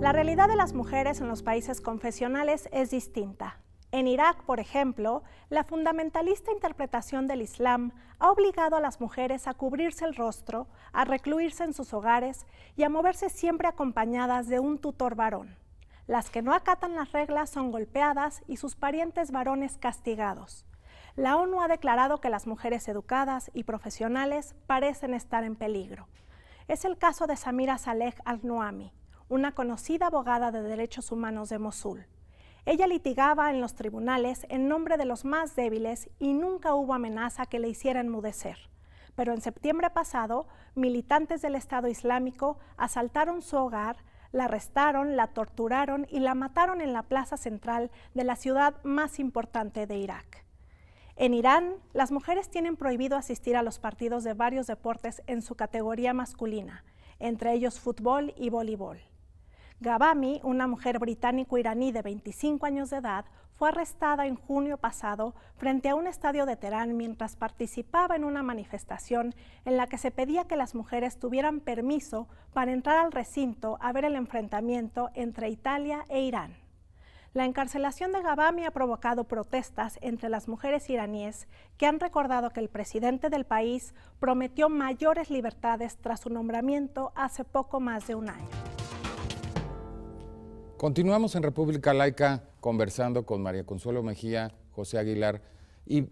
La realidad de las mujeres en los países confesionales es distinta. En Irak, por ejemplo, la fundamentalista interpretación del Islam ha obligado a las mujeres a cubrirse el rostro, a recluirse en sus hogares y a moverse siempre acompañadas de un tutor varón. Las que no acatan las reglas son golpeadas y sus parientes varones castigados. La ONU ha declarado que las mujeres educadas y profesionales parecen estar en peligro. Es el caso de Samira Saleh al-Nuami, una conocida abogada de derechos humanos de Mosul. Ella litigaba en los tribunales en nombre de los más débiles y nunca hubo amenaza que le hiciera enmudecer. Pero en septiembre pasado, militantes del Estado Islámico asaltaron su hogar, la arrestaron, la torturaron y la mataron en la plaza central de la ciudad más importante de Irak. En Irán, las mujeres tienen prohibido asistir a los partidos de varios deportes en su categoría masculina, entre ellos fútbol y voleibol. Ghabami, una mujer británico-iraní de 25 años de edad, fue arrestada en junio pasado frente a un estadio de Teherán mientras participaba en una manifestación en la que se pedía que las mujeres tuvieran permiso para entrar al recinto a ver el enfrentamiento entre Italia e Irán. La encarcelación de Ghabami ha provocado protestas entre las mujeres iraníes que han recordado que el presidente del país prometió mayores libertades tras su nombramiento hace poco más de un año. Continuamos en República Laica conversando con María Consuelo Mejía, José Aguilar, y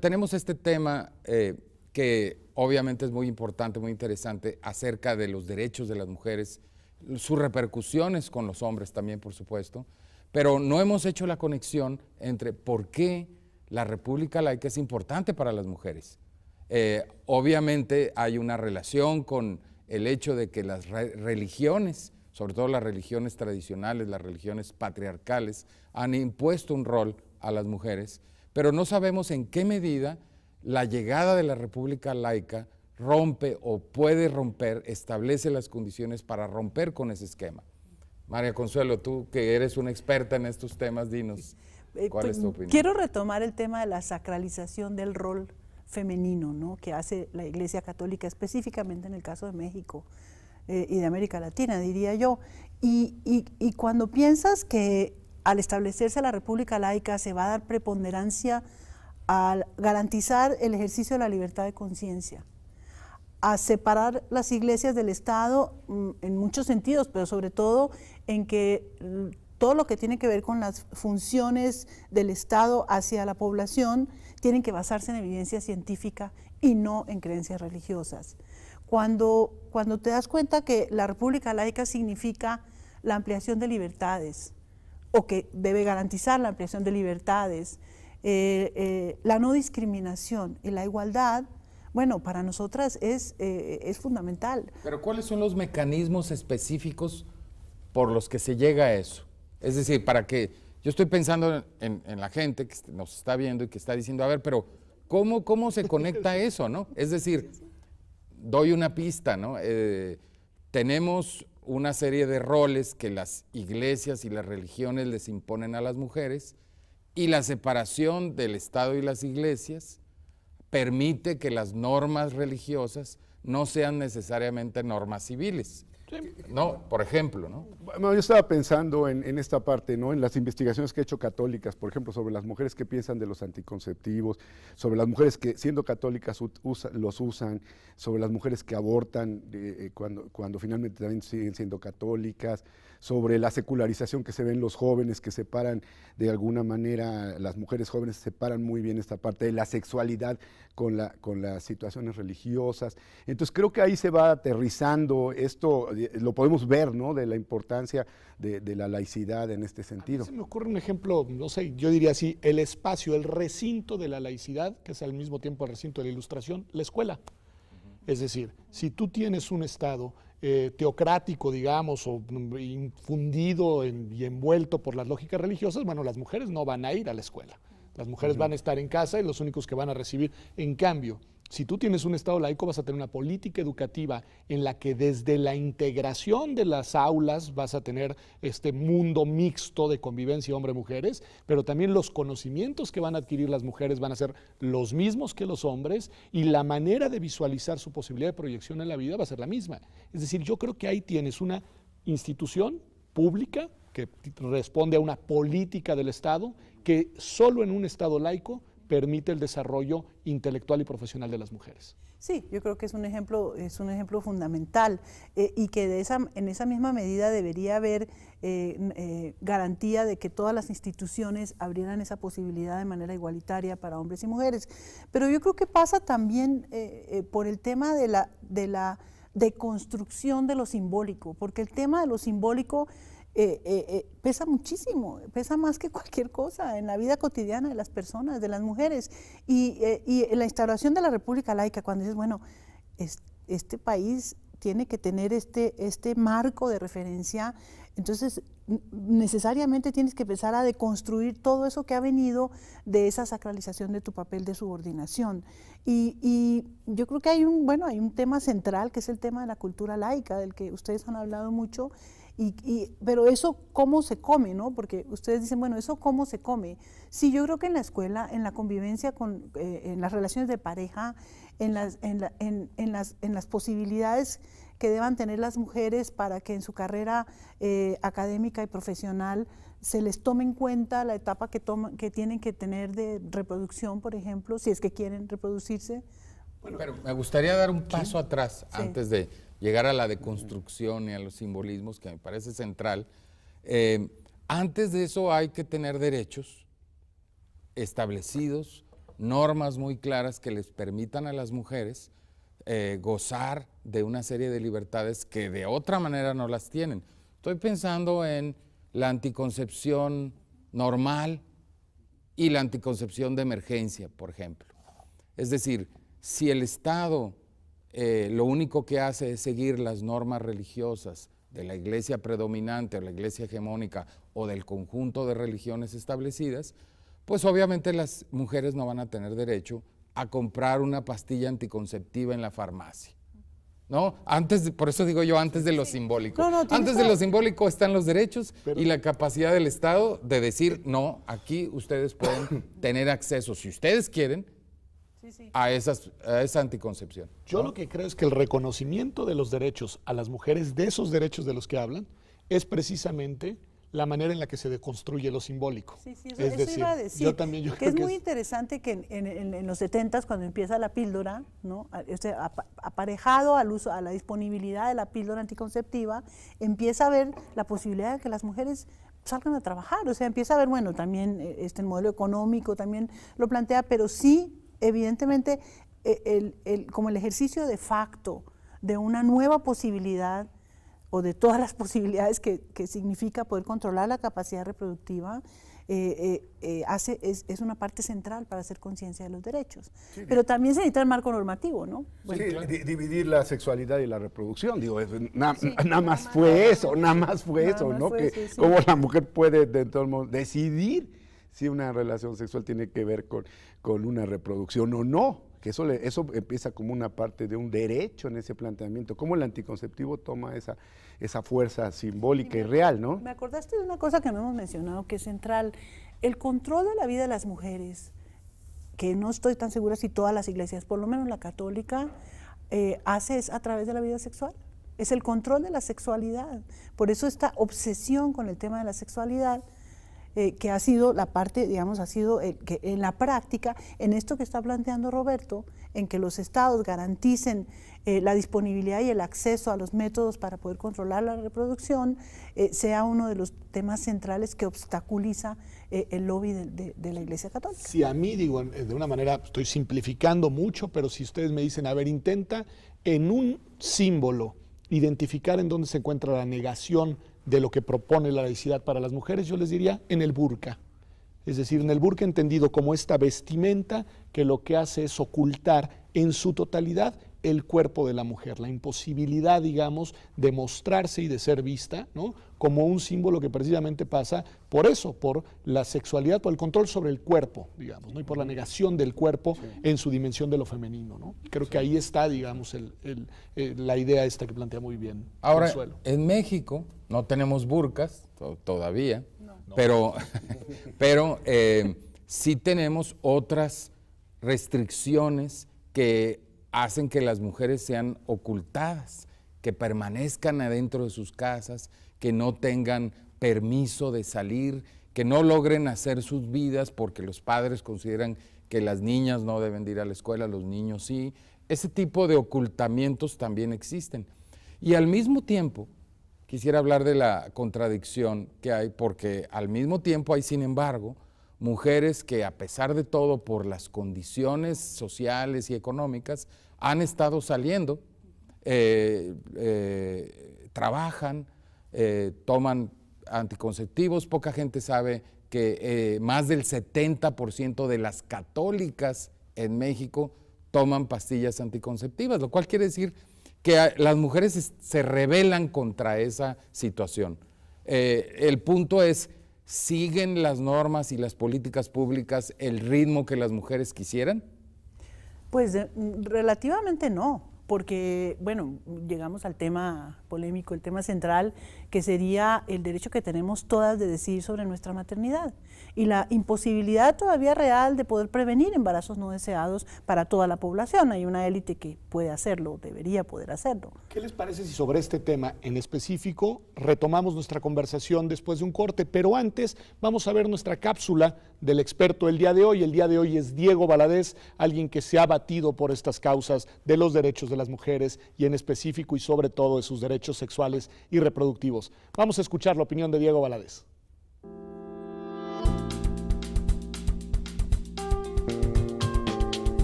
tenemos este tema que obviamente es muy importante, muy interesante, acerca de los derechos de las mujeres, sus repercusiones con los hombres también, por supuesto, pero no hemos hecho la conexión entre por qué la República Laica es importante para las mujeres. Obviamente hay una relación con el hecho de que las religiones, sobre todo las religiones tradicionales, las religiones patriarcales, han impuesto un rol a las mujeres, pero no sabemos en qué medida la llegada de la República Laica rompe o puede romper, establece las condiciones para romper con ese esquema. María Consuelo, tú que eres una experta en estos temas, dinos, ¿cuál es tu opinión? Quiero retomar el tema de la sacralización del rol femenino, ¿no?, que hace la Iglesia Católica, específicamente en el caso de México y de América Latina, diría yo. Y cuando piensas que al establecerse la República Laica se va a dar preponderancia a garantizar el ejercicio de la libertad de conciencia, a separar las iglesias del Estado en muchos sentidos, pero sobre todo en que todo lo que tiene que ver con las funciones del Estado hacia la población tienen que basarse en evidencia científica y no en creencias religiosas. Cuando te das cuenta que la República Laica significa la ampliación de libertades, o que debe garantizar la ampliación de libertades, la no discriminación y la igualdad, bueno, para nosotras es fundamental. Pero ¿cuáles son los mecanismos específicos por los que se llega a eso? Es decir, para que, yo estoy pensando en la gente que nos está viendo y que está diciendo, a ver, pero ¿cómo se conecta eso, no? Es decir, doy una pista, ¿no? Tenemos una serie de roles que las iglesias y las religiones les imponen a las mujeres, y la separación del Estado y las iglesias permite que las normas religiosas no sean necesariamente normas civiles. Sí. No, por ejemplo, ¿no? Bueno, yo estaba pensando en esta parte, ¿no?, en las investigaciones que he hecho católicas, por ejemplo, sobre las mujeres que piensan de los anticonceptivos, sobre las mujeres que siendo católicas los usan, sobre las mujeres que abortan cuando finalmente también siguen siendo católicas, sobre la secularización que se ve en los jóvenes, que separan de alguna manera, las mujeres jóvenes separan muy bien esta parte de la sexualidad con las situaciones religiosas. Entonces creo que ahí se va aterrizando esto, lo podemos ver, ¿no?, de la importancia de la laicidad en este sentido. Se me ocurre un ejemplo, no sé, yo diría así, el espacio, el recinto de la laicidad, que es al mismo tiempo el recinto de la ilustración, la escuela. Es decir, si tú tienes un Estado teocrático, digamos, o infundido y envuelto por las lógicas religiosas, bueno, las mujeres no van a ir a la escuela. Las mujeres van a estar en casa y los únicos que van a recibir. En cambio, si tú tienes un Estado laico, vas a tener una política educativa en la que desde la integración de las aulas vas a tener este mundo mixto de convivencia hombre-mujeres, pero también los conocimientos que van a adquirir las mujeres van a ser los mismos que los hombres, y la manera de visualizar su posibilidad de proyección en la vida va a ser la misma. Es decir, yo creo que ahí tienes una institución pública que responde a una política del Estado que solo en un Estado laico permite el desarrollo intelectual y profesional de las mujeres. Sí, yo creo que es un ejemplo fundamental y que en esa misma medida debería haber garantía de que todas las instituciones abrieran esa posibilidad de manera igualitaria para hombres y mujeres. Pero yo creo que pasa también por el tema de la deconstrucción de lo simbólico, porque el tema de lo simbólico pesa muchísimo, pesa más que cualquier cosa en la vida cotidiana de las personas, de las mujeres. Y la instauración de la República Laica, cuando dices, bueno, este país tiene que tener este marco de referencia, entonces necesariamente tienes que empezar a deconstruir todo eso que ha venido de esa sacralización de tu papel de subordinación. Y yo creo que hay un tema central, que es el tema de la cultura laica, del que ustedes han hablado mucho. Pero eso cómo se come, ¿no? Porque ustedes dicen, bueno, ¿eso cómo se come? Sí, yo creo que en la escuela, en la convivencia, en las relaciones de pareja, en las posibilidades que deban tener las mujeres para que en su carrera académica y profesional se les tome en cuenta la etapa que tienen que tener de reproducción, por ejemplo, si es que quieren reproducirse. Bueno, pero me gustaría dar un paso atrás antes de llegar a la deconstrucción y a los simbolismos, que me parece central. Antes de eso hay que tener derechos establecidos, normas muy claras que les permitan a las mujeres gozar de una serie de libertades que de otra manera no las tienen. Estoy pensando en la anticoncepción normal y la anticoncepción de emergencia, por ejemplo. Es decir, si el Estado lo único que hace es seguir las normas religiosas de la iglesia predominante o la iglesia hegemónica o del conjunto de religiones establecidas, pues obviamente las mujeres no van a tener derecho a comprar una pastilla anticonceptiva en la farmacia, ¿no? Por eso digo yo, antes de lo simbólico. Antes de lo simbólico están los derechos y la capacidad del Estado de decir, no, aquí ustedes pueden tener acceso, si ustedes quieren, a esa anticoncepción. Yo lo que creo es que el reconocimiento de los derechos a las mujeres, de esos derechos de los que hablan, es precisamente la manera en la que se deconstruye lo simbólico. Sí, eso iba a decir, yo creo que es muy interesante que en los 70s, cuando empieza la píldora, ¿no? Aparejado al uso, a la disponibilidad de la píldora anticonceptiva, empieza a haber la posibilidad de que las mujeres salgan a trabajar, o sea, empieza a haber, bueno, también el modelo económico también lo plantea, pero sí, evidentemente, como el ejercicio de facto de una nueva posibilidad o de todas las posibilidades que significa poder controlar la capacidad reproductiva, es una parte central para hacer conciencia de los derechos. Sí, pero también se necesita el marco normativo, ¿no? Bueno, sí, claro. Dividir la sexualidad y la reproducción, digo, nada más fue eso, ¿no? Cómo la mujer puede de todo modo decidir si una relación sexual tiene que ver con una reproducción o no. Que eso empieza como una parte de un derecho en ese planteamiento, cómo el anticonceptivo toma esa fuerza simbólica y real, ¿no? Me acordaste de una cosa que no hemos mencionado, que es central, el control de la vida de las mujeres, que no estoy tan segura si todas las iglesias, por lo menos la católica, hace es a través de la vida sexual, es el control de la sexualidad, por eso esta obsesión con el tema de la sexualidad, que ha sido la parte, digamos, ha sido que en la práctica, en esto que está planteando Roberto, en que los estados garanticen la disponibilidad y el acceso a los métodos para poder controlar la reproducción, sea uno de los temas centrales que obstaculiza el lobby de la Iglesia Católica. Si a mí, digo, de una manera, estoy simplificando mucho, pero si ustedes me dicen, a ver, intenta en un símbolo identificar en dónde se encuentra la negación de lo que propone la laicidad para las mujeres, yo les diría en el burka. Es decir, en el burka entendido como esta vestimenta que lo que hace es ocultar en su totalidad el cuerpo de la mujer, la imposibilidad, digamos, de mostrarse y de ser vista, ¿no? Como un símbolo que precisamente pasa por eso, por la sexualidad, por el control sobre el cuerpo, digamos, ¿no? Y por la negación del cuerpo en su dimensión de lo femenino, ¿no? Creo que ahí está, digamos, la idea esta que plantea muy bien Ahora, Consuelo. En México no tenemos burkas todavía, pero sí tenemos otras restricciones que hacen que las mujeres sean ocultadas, que permanezcan adentro de sus casas, que no tengan permiso de salir, que no logren hacer sus vidas porque los padres consideran que las niñas no deben de ir a la escuela, los niños sí. Ese tipo de ocultamientos también existen. Y al mismo tiempo, quisiera hablar de la contradicción que hay, porque al mismo tiempo hay, sin embargo, mujeres que a pesar de todo, por las condiciones sociales y económicas, han estado saliendo, trabajan, toman anticonceptivos. Poca gente sabe que más del 70% de las católicas en México toman pastillas anticonceptivas, lo cual quiere decir que las mujeres se rebelan contra esa situación. El punto es, ¿siguen las normas y las políticas públicas el ritmo que las mujeres quisieran? Pues relativamente no, porque, bueno, llegamos al tema polémico, el tema central, que sería el derecho que tenemos todas de decidir sobre nuestra maternidad y la imposibilidad todavía real de poder prevenir embarazos no deseados para toda la población. Hay una élite que puede hacerlo, debería poder hacerlo. ¿Qué les parece si sobre este tema en específico retomamos nuestra conversación después de un corte? Pero antes vamos a ver nuestra cápsula del experto el día de hoy. El día de hoy es Diego Valadez, alguien que se ha batido por estas causas de los derechos de las mujeres y en específico y sobre todo de sus derechos sexuales y reproductivos. Vamos a escuchar la opinión de Diego Valadez.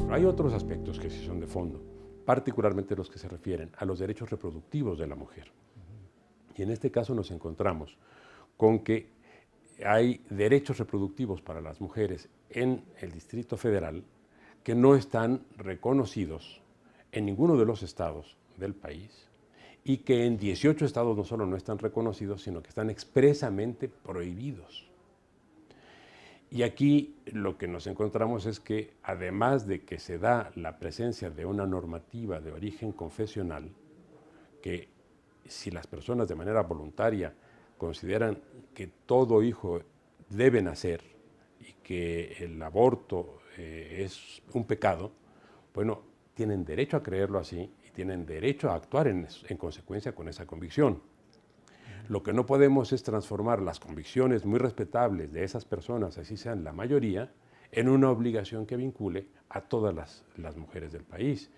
Hay otros aspectos que sí son de fondo, particularmente los que se refieren a los derechos reproductivos de la mujer. Y en este caso nos encontramos con que hay derechos reproductivos para las mujeres en el Distrito Federal que no están reconocidos en ninguno de los estados del país y que en 18 estados no solo no están reconocidos, sino que están expresamente prohibidos. Y aquí lo que nos encontramos es que, además de que se da la presencia de una normativa de origen confesional, que si las personas de manera voluntaria consideran que todo hijo debe nacer y que el aborto es un pecado, bueno, tienen derecho a creerlo así y tienen derecho a actuar en consecuencia con esa convicción. Lo que no podemos es transformar las convicciones muy respetables de esas personas, así sean la mayoría, en una obligación que vincule a todas las mujeres del país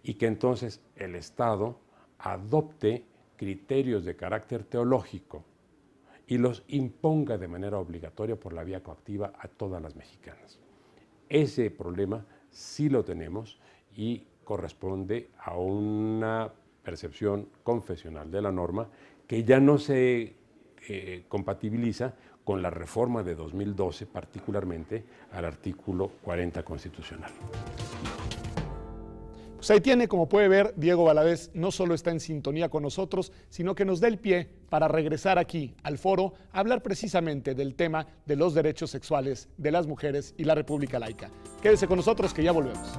y que entonces el Estado adopte criterios de carácter teológico y los imponga de manera obligatoria por la vía coactiva a todas las mexicanas. Ese problema sí lo tenemos y corresponde a una percepción confesional de la norma que ya no se compatibiliza con la reforma de 2012, particularmente al artículo 40 constitucional. Pues ahí tiene, como puede ver, Diego Valadez no solo está en sintonía con nosotros, sino que nos da el pie para regresar aquí al foro a hablar precisamente del tema de los derechos sexuales de las mujeres y la República Laica. Quédese con nosotros que ya volvemos.